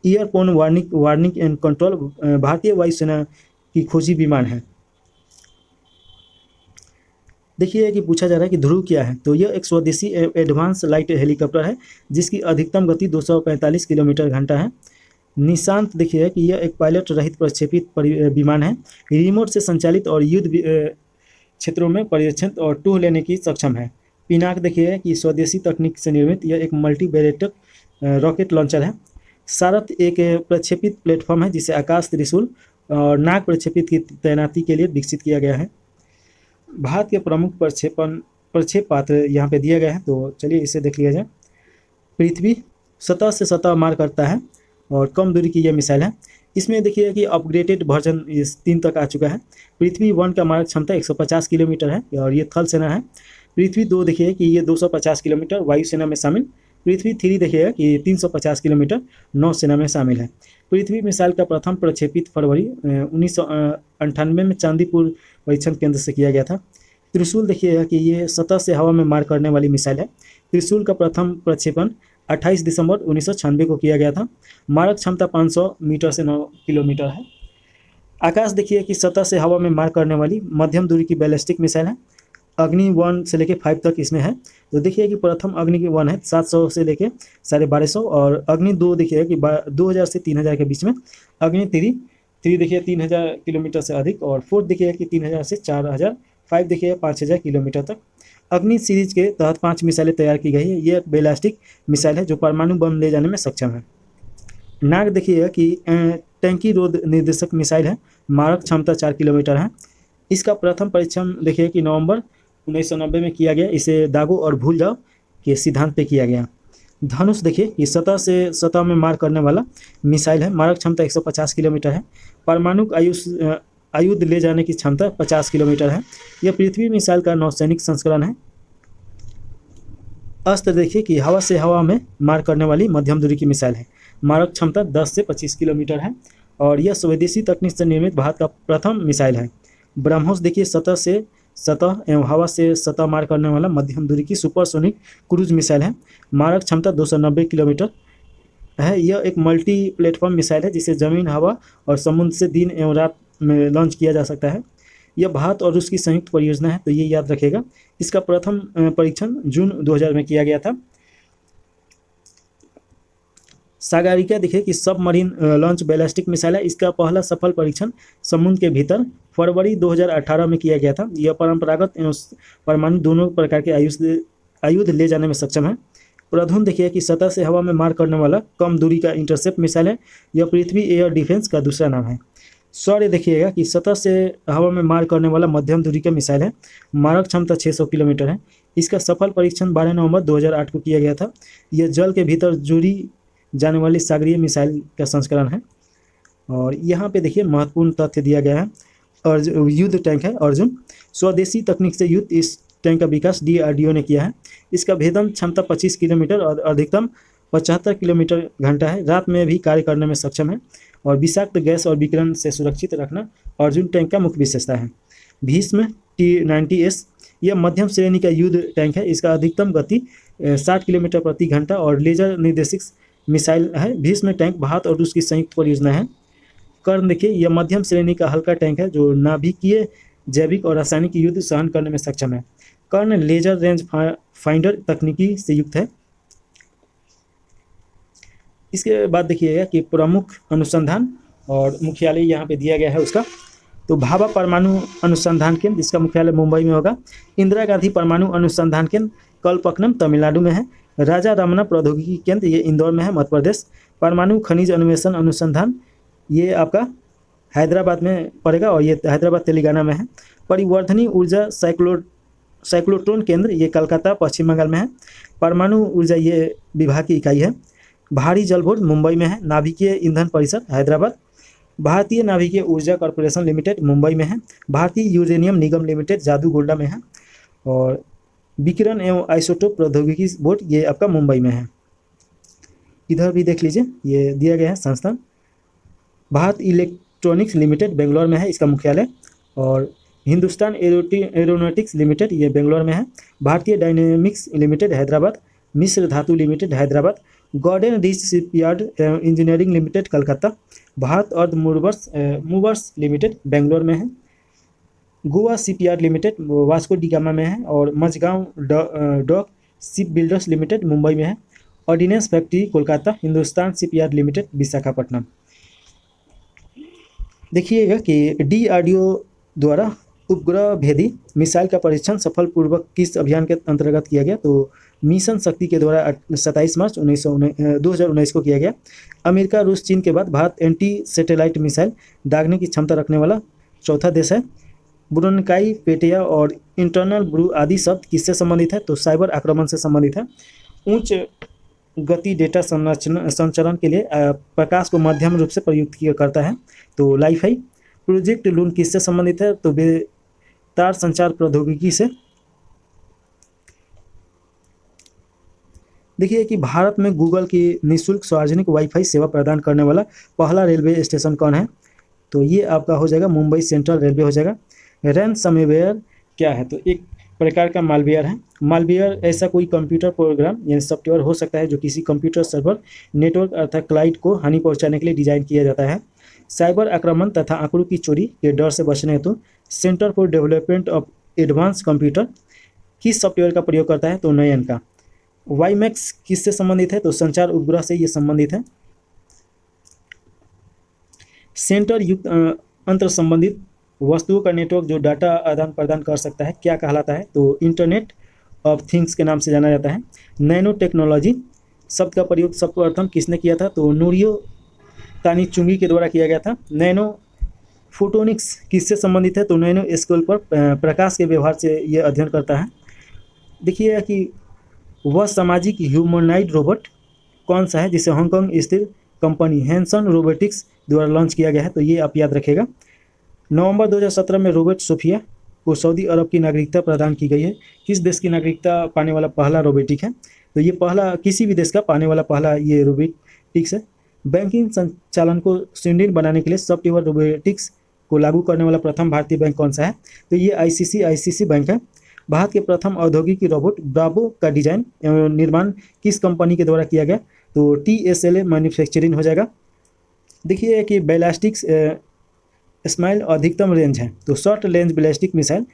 एयरबोर्न वार्निंग एंड कंट्रोल भारतीय वायुसेना की खोजी विमान है। देखिए कि पूछा जा रहा है कि ध्रुव क्या है? तो यह एक स्वदेशी एडवांस लाइट हेलीकॉप्टर है जिसकी अधिकतम गति 245 किलोमीटर घंटा है। निशांत देखिए कि यह एक पायलट रहित प्रक्षेपित विमान है। रिमोट से संचालित और युद्ध क्षेत्रों में पर्यवेक्षण और टूह लेने की सक्षम है। पिनाक देखिए कि स्वदेशी तकनीक से निर्मित यह एक मल्टी बैरेक्टर रॉकेट लॉन्चर है। सारथ एक प्रक्षेपित प्लेटफॉर्म है जिसे आकाश त्रिशूल और नाग प्रक्षेपित की तैनाती के लिए विकसित किया गया है। भारत के प्रमुख प्रक्षेपास्त्र यहाँ पे दिया गया है, तो चलिए इसे देख लिया जाए। पृथ्वी सतह से सतह मार करता है और कम दूरी की यह मिसाइल है। इसमें देखिए कि अपग्रेडेड वर्जन इस 3 तक आ चुका है। पृथ्वी 1 का मारक क्षमता 150 किलोमीटर है और ये थल सेना है। पृथ्वी 2 देखिए कि ये 250 किलोमीटर वायुसेना में शामिल। पृथ्वी 3 देखिएगा कि 350 किलोमीटर नौसेना में शामिल है। पृथ्वी मिसाइल का प्रथम प्रक्षेपित फरवरी 1998 में चांदीपुर परीक्षण केंद्र से किया गया था। त्रिशूल देखिएगा कि ये सतह से हवा में मार करने वाली मिसाइल है। त्रिशूल का प्रथम प्रक्षेपण 28 दिसंबर 1996 को किया गया था। मारक क्षमता 500 मीटर से 9 किलोमीटर है। आकाश देखिए कि सतह से हवा में मार करने वाली मध्यम दूरी की बैलिस्टिक मिसाइल है। अग्नि 1 से लेके 5 तक इसमें है। तो देखिए कि प्रथम अग्नि 1 है 700 से लेके 1250 और अग्नि 2 देखिए कि 2000 से 3000 के बीच में। अग्नि 3 देखिए 3000 किलोमीटर से अधिक और 4 देखिए कि 3000 से 4000, 5 देखिए 5000 किलोमीटर तक। अग्नि सीरीज के तहत 5 मिसाइलें तैयार की गई है। ये एक बैलिस्टिक मिसाइल है जो परमाणु बम ले जाने में सक्षम है। नाग देखिए कि टैंकी रोध निर्देशक मिसाइल है। मारक क्षमता 4 किलोमीटर है। इसका प्रथम परीक्षण देखिए कि नवंबर 1990 में किया गया। इसे दागो और भूल जाओ के सिद्धांत पे किया गया। धनुष देखिए कि सतह से सतह में मार करने वाला मिसाइल है। मारक क्षमता 150 किलोमीटर है। परमाणु आयुध ले जाने की क्षमता 50 किलोमीटर है। यह पृथ्वी मिसाइल का नौसैनिक संस्करण है। अस्त्र देखिए कि हवा से हवा में मार करने वाली मध्यम दूरी की मिसाइल है। मारक क्षमता 10 से 25 किलोमीटर है और यह स्वदेशी तकनीक से निर्मित भारत का प्रथम मिसाइल है। ब्रह्मोस देखिए सतह से सतह एवं हवा से सतह मार करने वाला मध्यम दूरी की सुपरसोनिक क्रूज मिसाइल है। मारक क्षमता 290 किलोमीटर है। यह एक मल्टी प्लेटफॉर्म मिसाइल है जिसे जमीन, हवा और समुद्र से दिन एवं रात में लॉन्च किया जा सकता है। यह भारत और रूस की संयुक्त परियोजना है, तो ये याद रखेगा। इसका प्रथम परीक्षण जून 2000 में किया गया था। सागरिका देखिए कि सबमरीन लॉन्च बैलिस्टिक मिसाइल है। इसका पहला सफल परीक्षण समुद्र के भीतर फरवरी 2018 में किया गया था। यह परंपरागत एवं परमाणु दोनों प्रकार के आयुध ले जाने में सक्षम है। प्रधुन देखिए कि सतह से हवा में मार करने वाला कम दूरी का इंटरसेप्ट मिसाइल है। यह पृथ्वी एयर डिफेंस का दूसरा नाम है। शौर्य देखिएगा कि सतह से हवा में मार करने वाला मध्यम दूरी का मिसाइल है। मारक क्षमता 600 किलोमीटर है। इसका सफल परीक्षण 12 नवंबर 2008 को किया गया था। यह जल के भीतर जुड़ी जाने वाली सागरीय मिसाइल का संस्करण है। और यहाँ पे देखिए महत्वपूर्ण तथ्य दिया गया है। और युद्ध टैंक है अर्जुन। स्वदेशी तकनीक से युद्ध इस टैंक का विकास DRDO ने किया है। इसका भेदन क्षमता 25 किलोमीटर और अधिकतम 75 किलोमीटर घंटा है। रात में भी कार्य करने में सक्षम है और विषाक्त गैस और विकिरण से सुरक्षित रखना अर्जुन टैंक का मुख्य विशेषता है। भीष्म T-90S यह मध्यम श्रेणी का युद्ध टैंक है। इसका अधिकतम गति 60 किलोमीटर प्रति घंटा और लेजर निर्देशित मिसाइल है। भीष्म टैंक भारत और रूस की संयुक्त परियोजना है। कर्ण देखिए यह मध्यम श्रेणी का हल्का टैंक है जो नाभिकीय, जैविक और रासायनिक युद्ध सहन करने में सक्षम है। कर्ण लेजर रेंज फाइंडर तकनीकी से युक्त है। इसके बाद देखिएगा कि प्रमुख अनुसंधान और मुख्यालय यहाँ पे दिया गया है उसका। तो भाभा परमाणु अनुसंधान केंद्र, जिसका मुख्यालय मुंबई में होगा। इंदिरा गांधी परमाणु अनुसंधान केंद्र कलपक्कनम तमिलनाडु में है। राजा रमन्ना प्रौद्योगिकी केंद्र ये इंदौर में है, मध्य प्रदेश। परमाणु खनिज अन्वेषण अनुसंधान ये आपका हैदराबाद में पड़ेगा और ये हैदराबाद तेलंगाना में है। परिवर्धनी ऊर्जा साइक्लोट्रॉन केंद्र ये कलकत्ता पश्चिम बंगाल में है। परमाणु ऊर्जा ये विभाग की इकाई है। भारी जल बोर्ड मुंबई में है। नाभिकीय ईंधन परिषद हैदराबाद। भारतीय नाभिकीय ऊर्जा कॉर्पोरेशन लिमिटेड मुंबई में है। भारतीय यूरेनियम निगम लिमिटेड जादूगोंडा में है। और विकिरण एवं आइसोटोप प्रौद्योगिकी बोर्ड ये आपका मुंबई में है। इधर भी देख लीजिए ये दिया गया है संस्थान। भारत इलेक्ट्रॉनिक्स लिमिटेड बेंगलोर में है इसका मुख्यालय। और हिंदुस्तान एरोनॉटिक्स लिमिटेड ये बेंगलोर में है। भारतीय dynamics limited Hyderabad. Mishra Dhatu limited Hyderabad. Garden Reach shipyard engineering limited Calcutta. Bharat earth movers limited Bangalore में है। गोवा शिपयार्ड लिमिटेड वास्को डी गामा में है। और Mazagaon dock ship builders limited Mumbai में है। Ordnance factory Kolkata. Hindustan shipyard limited Visakhapatnam. देखिएगा कि DRDO द्वारा उपग्रह भेदी मिसाइल का परीक्षण सफलपूर्वक किस अभियान के अंतर्गत किया गया। तो मिशन शक्ति के द्वारा 27 मार्च 2019 को किया गया। अमेरिका, रूस, चीन के बाद भारत एंटी सैटेलाइट मिसाइल दागने की क्षमता रखने वाला चौथा देश है। ब्रोनकाई, पेटिया और इंटरनल ब्रू आदि शब्द किससे संबंधित है। तो साइबर आक्रमण से संबंधित है। उच्च गति डेटा संचरण के लिए प्रकाश को मध्यम रूप से प्रयुक्त किया करता है। तो लाइफाई। प्रोजेक्ट लून किससे संबंधित है। तो बेतार संचार प्रौद्योगिकी से। देखिए कि भारत में गूगल की निःशुल्क सार्वजनिक वाईफाई सेवा प्रदान करने वाला पहला रेलवे स्टेशन कौन है। तो ये आपका हो जाएगा मुंबई सेंट्रल रेलवे हो जाएगा। रैनसमवेयर क्या है। तो एक प्रकार का मालवेयर है। मालवेयर ऐसा कोई कंप्यूटर प्रोग्राम यानी सॉफ्टवेयर हो सकता है जो किसी कंप्यूटर सर्वर, नेटवर्क अर्थात क्लाइंट को हानि पहुंचाने के लिए डिजाइन किया जाता है। साइबर आक्रमण तथा आंकड़ों की चोरी के डर से बचने हेतु centre for development of advance computer किस सॉफ्टवेयर का प्रयोग करता है। तो नयन का। वाईमैक्स किससे संबंधित है। तो संचार उपग्रह से ये संबंधित है। सेंटर युक्त अंतर संबंधित वस्तुओं का नेटवर्क जो डाटा आदान प्रदान कर सकता है क्या कहलाता है। तो इंटरनेट ऑफ थिंग्स के नाम से जाना जाता है। नैनो टेक्नोलॉजी शब्द का प्रयोग सर्वप्रथम किसने किया था। तो नूरियो तानीचुंगी के द्वारा किया गया था। नैनो फोटोनिक्स किससे संबंधित है। तो नैनो स्केल पर प्रकाश के व्यवहार से यह अध्ययन करता है। देखिए कि वह सामाजिक ह्यूमनॉइड रोबोट कौन सा है जिसे हांगकांग स्थित कंपनी हैंसन रोबोटिक्स द्वारा लॉन्च किया गया है। तो ये आप याद रखेगा। नवंबर 2017 में रॉबर्ट सोफिया को सऊदी अरब की नागरिकता प्रदान की गई है। किस देश की नागरिकता पाने वाला पहला रोबोटिक है। तो ये पहला किसी भी देश का पाने वाला पहला ये रोबोटिक्स है। बैंकिंग संचालन को सुदृढ़ बनाने के लिए सॉफ्टवेयर रोबोटिक्स को लागू करने वाला प्रथम भारतीय बैंक कौन सा है। तो ये ICICI बैंक है। भारत के प्रथम औद्योगिक रोबोट ब्रावो का डिजाइन एवं निर्माण किस कंपनी के द्वारा किया गया। तो TSLA मैन्युफैक्चरिंग हो जाएगा। देखिए कि बैलिस्टिक्स स्माइल अधिकतम रेंज है। तो short range ballistic missile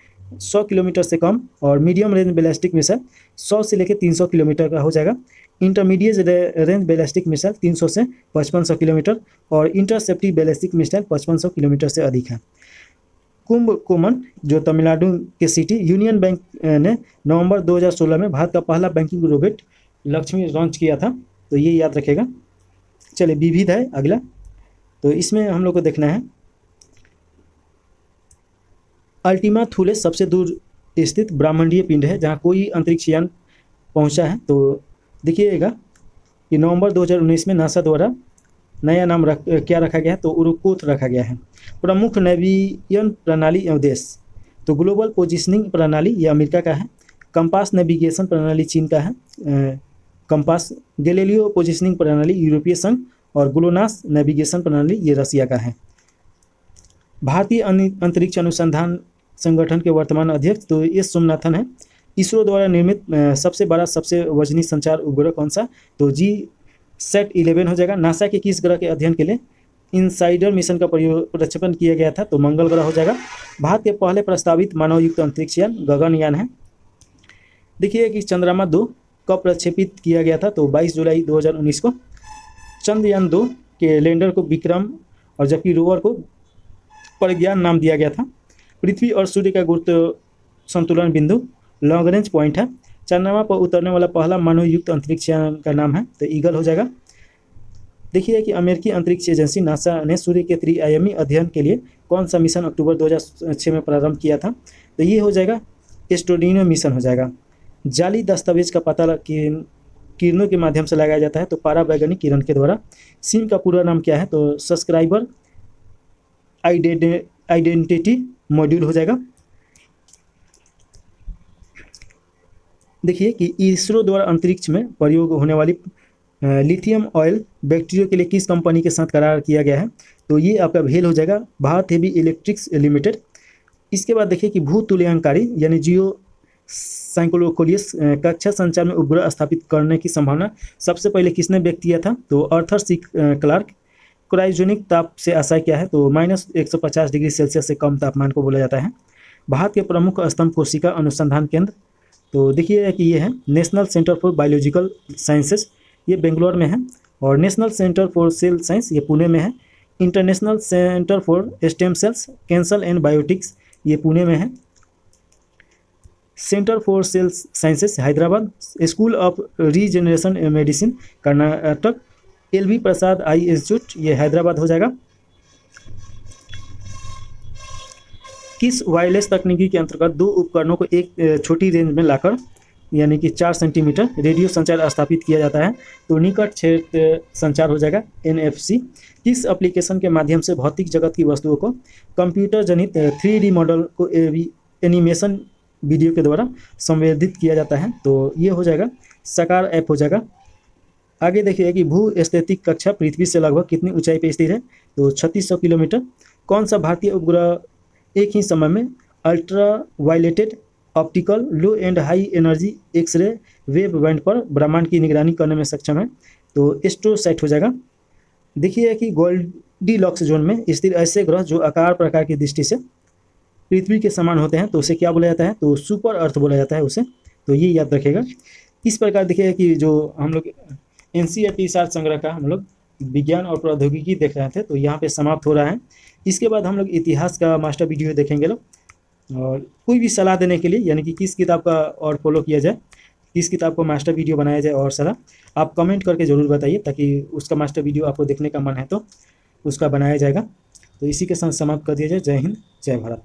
100 kilometre से कम और मीडियम रेंज बैलिस्टिक मिसाइल 100 से लेकर 300 किलोमीटर का हो जाएगा। इंटरमीडिएट रेंज बैलिस्टिक मिसाइल 300 से 5500 किलोमीटर और इंटरसेप्टिव बैलिस्टिक मिसाइल 5500 किलोमीटर से अधिक है। कुंभकोणम जो तमिलनाडु के सिटी यूनियन बैंक ने नवंबर 2016 में भारत का पहला बैंकिंग रोबोट लक्ष्मी लॉन्च किया था, तो ये याद रखेगा। चलिए विविध है अगला, तो इसमें हम लोग को देखना है अल्टीमा थूले सबसे दूर स्थित ब्रह्मांडीय पिंड है जहाँ कोई अंतरिक्ष यान पहुँचा है। तो देखिएगा कि नवंबर 2019 में नासा द्वारा नया नाम क्या रखा गया है, तो उरुकोथ रखा गया है। प्रमुख नेवियन प्रणाली एवं देश, तो ग्लोबल पोजिशनिंग प्रणाली ये अमेरिका का है, कंपास नेविगेशन प्रणाली चीन का है, कंपास गैलीलियो पोजिशनिंग प्रणाली यूरोपीय संघ और ग्लोनास नेविगेशन प्रणाली ये रसिया का है। भारतीय अंतरिक्ष अनुसंधान संगठन के वर्तमान अध्यक्ष तो एस सोमनाथन है। इसरो द्वारा निर्मित सबसे बड़ा सबसे वजनी संचार उपग्रह कौन सा, तो GSAT-11 हो जाएगा। नासा के किस ग्रह के अध्ययन के लिए इनसाइडर मिशन का प्रक्षेपण किया गया था, तो मंगल ग्रह हो जाएगा। भारत के पहले प्रस्तावित मानवयुक्त अंतरिक्ष यान गगनयान है। देखिए कि चंद्रमा 2 कब प्रक्षेपित किया गया था, तो 22 जुलाई 2019 को। चंद्रयान 2 के लैंडर को विक्रम और जबकि रोवर को प्रज्ञान नाम दिया गया था। पृथ्वी और सूर्य का गुरुत्व संतुलन बिंदु लॉन्गरेंज पॉइंट है। चंद्रमा पर उतरने वाला पहला मानवयुक्त अंतरिक्ष यान का नाम है, तो ईगल हो जाएगा। देखिए कि अमेरिकी अंतरिक्ष एजेंसी नासा ने सूर्य के त्रिआयामी अध्ययन के लिए कौन सा मिशन अक्टूबर 2006 में प्रारंभ किया था, तो ये हो जाएगा एस्ट्रोडिनो मिशन हो जाएगा। जाली दस्तावेज का पता किरणों के माध्यम से लगाया जाता है, तो पारावैज्ञानिक किरण के द्वारा। सिम का पूरा नाम क्या है, तो सब्सक्राइबर आइडेंटिटी मॉड्यूल हो जाएगा। देखिए कि इसरो द्वारा अंतरिक्ष में प्रयोग होने वाली लिथियम ऑयल बैटरियों के लिए किस कंपनी के साथ करार किया गया है, तो ये आपका भेल हो जाएगा, भारत हेवी इलेक्ट्रिक्स लिमिटेड। इसके बाद देखिए कि भू तुल्यांकारी यानी जियो साइक्लोकोलियस कक्षा संचार में उपग्रह स्थापित करने की संभावना सबसे पहले किसने व्यक्त किया था, तो आर्थर सी क्लार्क। क्रायोजेनिक ताप से आशय क्या है, तो -150 डिग्री सेल्सियस से कम तापमान को बोला जाता है। भारत के प्रमुख स्तंभ कोशिका अनुसंधान केंद्र, तो देखिए कि ये है national centre for biological sciences, ये बेंगलोर में है। और national centre for sale science ये पुणे में है। International centre for stem cells cancer and biotics ये पुणे में है। Centre for sale sciences Hyderabad. School of regeneration medicine Karnataka. LV Prasad I institute ये हैदराबाद हो जाएगा। किस वायरलेस तकनीकी के अंतर्गत दो उपकरणों को एक छोटी रेंज में लाकर यानी कि 4 सेंटीमीटर रेडियो संचार स्थापित किया जाता है, तो निकट क्षेत्र संचार हो जाएगा NFC। किस एप्लीकेशन के माध्यम से भौतिक जगत की वस्तुओं को कंप्यूटर जनित 3D मॉडल को एनिमेशन वीडियो के द्वारा संवेदित किया जाता है, तो ये हो जाएगा साकार ऐप हो जाएगा। आगे देखिए कि भू स्थैतिक कक्षा पृथ्वी से लगभग कितनी ऊंचाई पर स्थित है, तो 3600 किलोमीटर। कौन सा भारतीय उपग्रह एक ही समय में ultra violet optical low and high energy X-ray wave band पर ब्रह्मांड की निगरानी करने में सक्षम है, तो एस्ट्रोसैट हो जाएगा। देखिए कि गोल्डीलॉक्स जोन में स्थित ऐसे ग्रह जो आकार प्रकार की दृष्टि से पृथ्वी के समान होते हैं, तो उसे क्या बोला जाता है, तो सुपर अर्थ बोला जाता है उसे, तो ये याद रखेगा। इस प्रकार देखिए कि जो हम लोग NCERT सार संग्रह का हम लोग विज्ञान और प्रौद्योगिकी देख रहे थे, तो यहाँ पे समाप्त हो रहा है। इसके बाद हम लोग इतिहास का मास्टर वीडियो देखेंगे लोग। और कोई भी सलाह देने के लिए यानी कि किस किताब का और फॉलो किया जाए, किस किताब को मास्टर वीडियो बनाया जाए और सलाह, आप कमेंट करके ज़रूर बताइए, ताकि उसका मास्टर वीडियो आपको देखने का मन है तो उसका बनाया जाएगा। तो इसी के साथ समाप्त कर दिया जाए। जय हिंद, जय भारत।